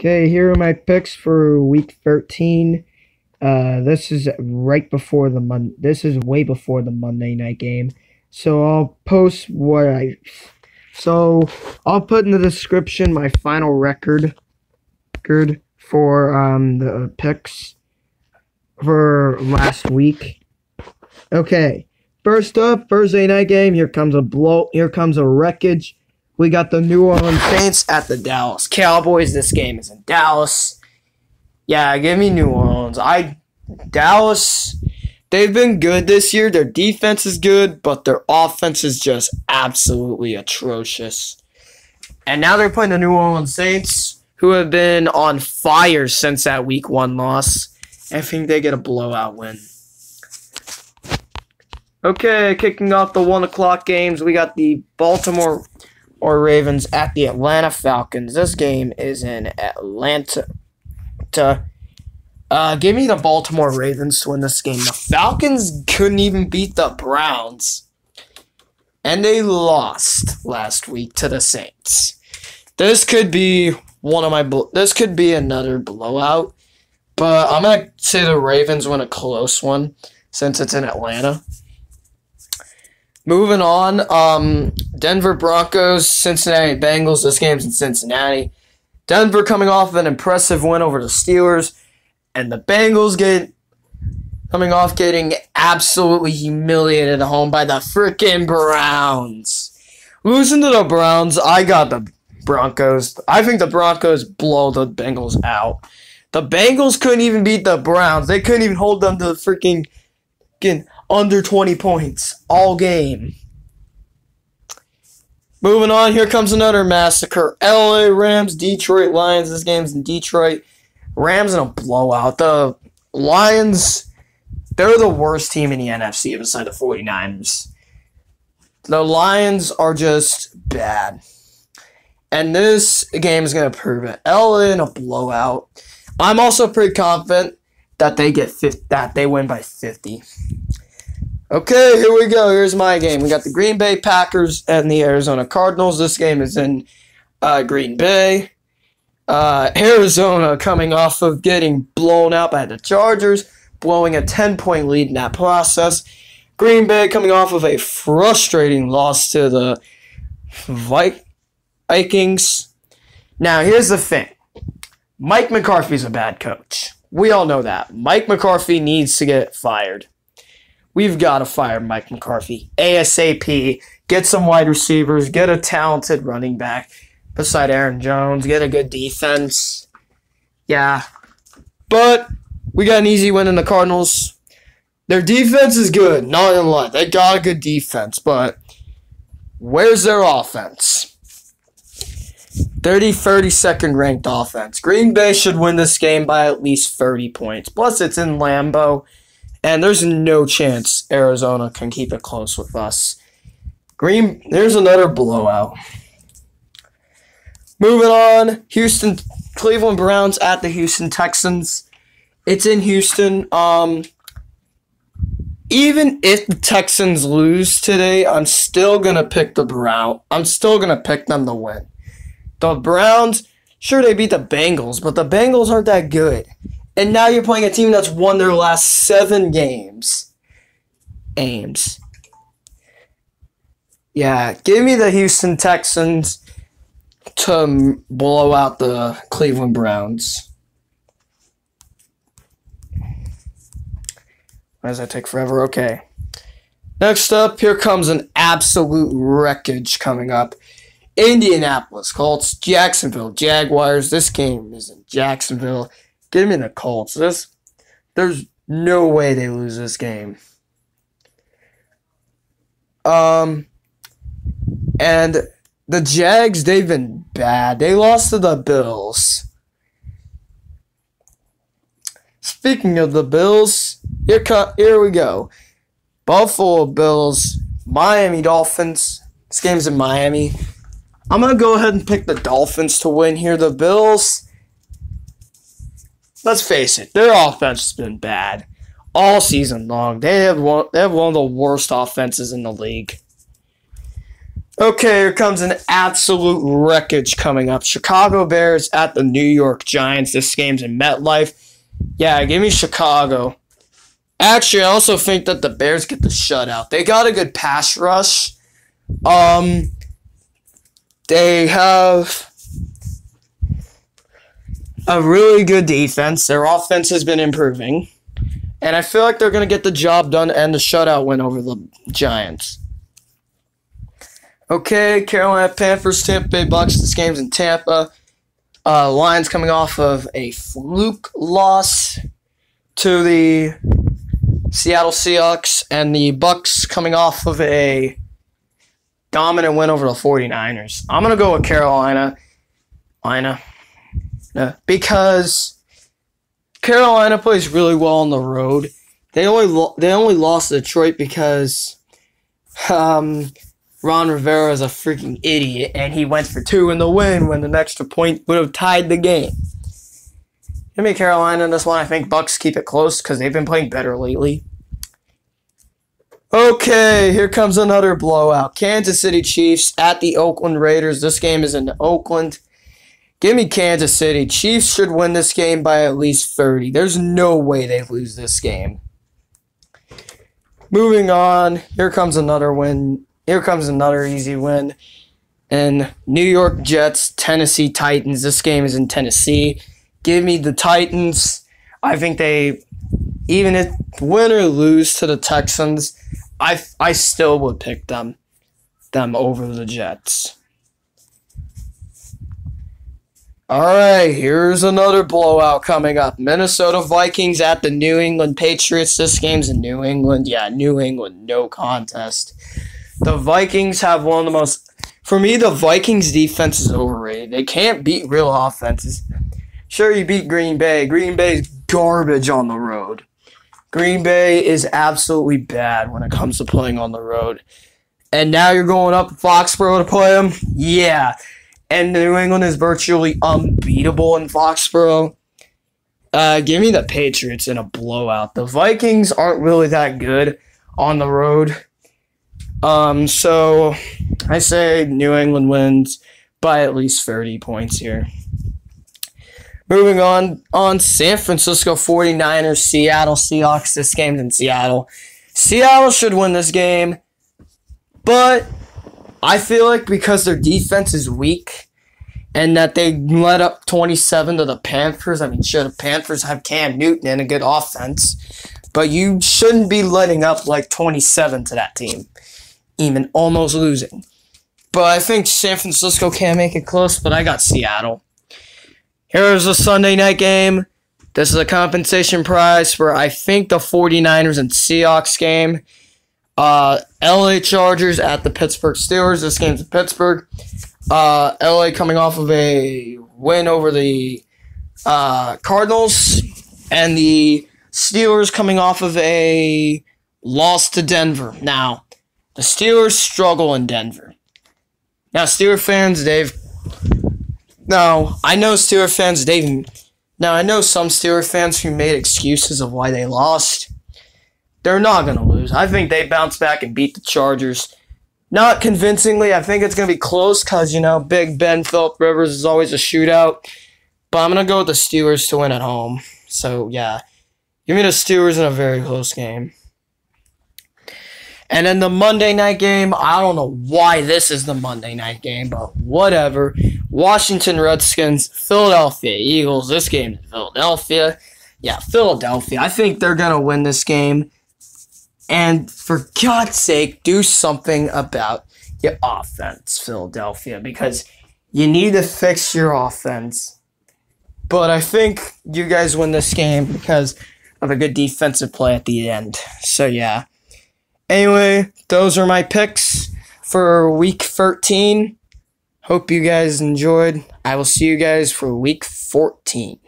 Okay, here are my picks for week 13. This is right before this is way before the Monday night game. So I'll post I'll put in the description my final record for the picks for last week. Okay. First up, Thursday night game. Here comes a wreckage. We got the New Orleans Saints at the Dallas Cowboys. This game is in Dallas. Yeah, give me New Orleans. Dallas, they've been good this year. Their defense is good, but their offense is just absolutely atrocious. And now they're playing the New Orleans Saints, who have been on fire since that week 1 loss. I think they get a blowout win. Okay, kicking off the 1 o'clock games, we got the Baltimore Ravens at the Atlanta Falcons. This game is in Atlanta. Give me the Baltimore Ravens to win this game. The Falcons couldn't even beat the Browns, and they lost last week to the Saints. This could be another blowout, but I'm gonna say the Ravens win a close one since it's in Atlanta. Moving on, Denver Broncos, Cincinnati Bengals. This game's in Cincinnati. Denver coming off of an impressive win over the Steelers, and the Bengals coming off getting absolutely humiliated at home by the freaking Browns. Losing to the Browns, I got the Broncos. I think the Broncos blow the Bengals out. The Bengals couldn't even beat the Browns. They couldn't even hold them to the freaking under 20 points all game. Moving on, here comes another massacre. LA Rams, Detroit Lions. This game's in Detroit. Rams in a blowout. The Lions, they're the worst team in the NFC beside the 49ers. The Lions are just bad. And this game is going to prove it. LA in a blowout. I'm also pretty confident that they win by 50. Okay, here we go. Here's my game. We got the Green Bay Packers and the Arizona Cardinals. This game is in Green Bay. Arizona coming off of getting blown out by the Chargers, blowing a 10-point lead in that process. Green Bay coming off of a frustrating loss to the Vikings. Now, here's the thing. Mike McCarthy's a bad coach. We all know that. Mike McCarthy needs to get fired. We've got to fire Mike McCarthy ASAP. Get some wide receivers. Get a talented running back beside Aaron Jones. Get a good defense. Yeah. But we got an easy win in the Cardinals. Their defense is good. Not gonna lie. They got a good defense. But where's their offense? 32nd ranked offense. Green Bay should win this game by at least 30 points. Plus, it's in Lambeau. And there's no chance Arizona can keep it close with us. There's another blowout. Moving on, Cleveland Browns at the Houston Texans. It's in Houston. Even if the Texans lose today, I'm still gonna pick the Browns. I'm still gonna pick them to win. The Browns, sure they beat the Bengals, but the Bengals aren't that good. And now you're playing a team that's won their last 7 games. Yeah, give me the Houston Texans to blow out the Cleveland Browns. Why does that take forever? Okay. Next up, here comes an absolute wreckage coming up. Indianapolis Colts, Jacksonville Jaguars. This game is in Jacksonville. Give me the Colts. There's no way they lose this game. And the Jags, they've been bad. They lost to the Bills. Speaking of the Bills, here we go. Buffalo Bills, Miami Dolphins. This game's in Miami. I'm going to go ahead and pick the Dolphins to win here. The Bills, let's face it, their offense has been bad all season long. They have one of the worst offenses in the league. Okay, here comes an absolute wreckage coming up. Chicago Bears at the New York Giants. This game's in MetLife. Yeah, give me Chicago. Actually, I also think that the Bears get the shutout. They got a good pass rush. They have a really good defense. Their offense has been improving. And I feel like they're going to get the job done and the shutout win over the Giants. Okay, Carolina Panthers, Tampa Bay Bucks. This game's in Tampa. Lions coming off of a fluke loss to the Seattle Seahawks, and the Bucks coming off of a dominant win over the 49ers. I'm going to go with Carolina. Because Carolina plays really well on the road. They only lost to Detroit because Ron Rivera is a freaking idiot, and he went for 2 in the win when an extra point would have tied the game. Give me Carolina in this one. I think Bucks keep it close because they've been playing better lately. Okay, here comes another blowout. Kansas City Chiefs at the Oakland Raiders. This game is in Oakland. Give me Kansas City. Chiefs should win this game by at least 30. There's no way they lose this game. Moving on, here comes another win. Here comes another easy win. And New York Jets, Tennessee Titans. This game is in Tennessee. Give me the Titans. I think they, even if win or lose to the Texans, I still would pick them over the Jets. All right, here's another blowout coming up. Minnesota Vikings at the New England Patriots. This game's in New England. Yeah, New England, no contest. The Vikings have one of the most... For me, the Vikings defense is overrated. They can't beat real offenses. Sure, you beat Green Bay. Green Bay's garbage on the road. Green Bay is absolutely bad when it comes to playing on the road. And now you're going up to Foxborough to play them? Yeah. And New England is virtually unbeatable in Foxborough. Give me the Patriots in a blowout. The Vikings aren't really that good on the road. So I say New England wins by at least 30 points here. Moving on San Francisco 49ers, Seattle Seahawks. This game's in Seattle. Seattle should win this game, but I feel like because their defense is weak and that they let up 27 to the Panthers, I mean, sure, the Panthers have Cam Newton and a good offense, but you shouldn't be letting up like 27 to that team, even almost losing. But I think San Francisco can make it close, but I got Seattle. Here's a Sunday night game. This is a compensation prize for, I think, the 49ers and Seahawks game. LA Chargers at the Pittsburgh Steelers. This game's in Pittsburgh. LA coming off of a win over the Cardinals. And the Steelers coming off of a loss to Denver. Now, the Steelers struggle in Denver. Now, Steelers fans, I know some Steelers fans who made excuses of why they lost. They're not going to lose. I think they bounce back and beat the Chargers. Not convincingly. I think it's going to be close because, Big Ben, Phillip Rivers is always a shootout. But I'm going to go with the Steelers to win at home. So, yeah. Give me the Steelers in a very close game. And then the Monday night game, I don't know why this is the Monday night game, but whatever. Washington Redskins, Philadelphia Eagles. This game is Philadelphia. Yeah, Philadelphia. I think they're going to win this game. And for God's sake, do something about your offense, Philadelphia, because you need to fix your offense. But I think you guys win this game because of a good defensive play at the end. So, yeah. Anyway, those are my picks for Week 13. Hope you guys enjoyed. I will see you guys for Week 14.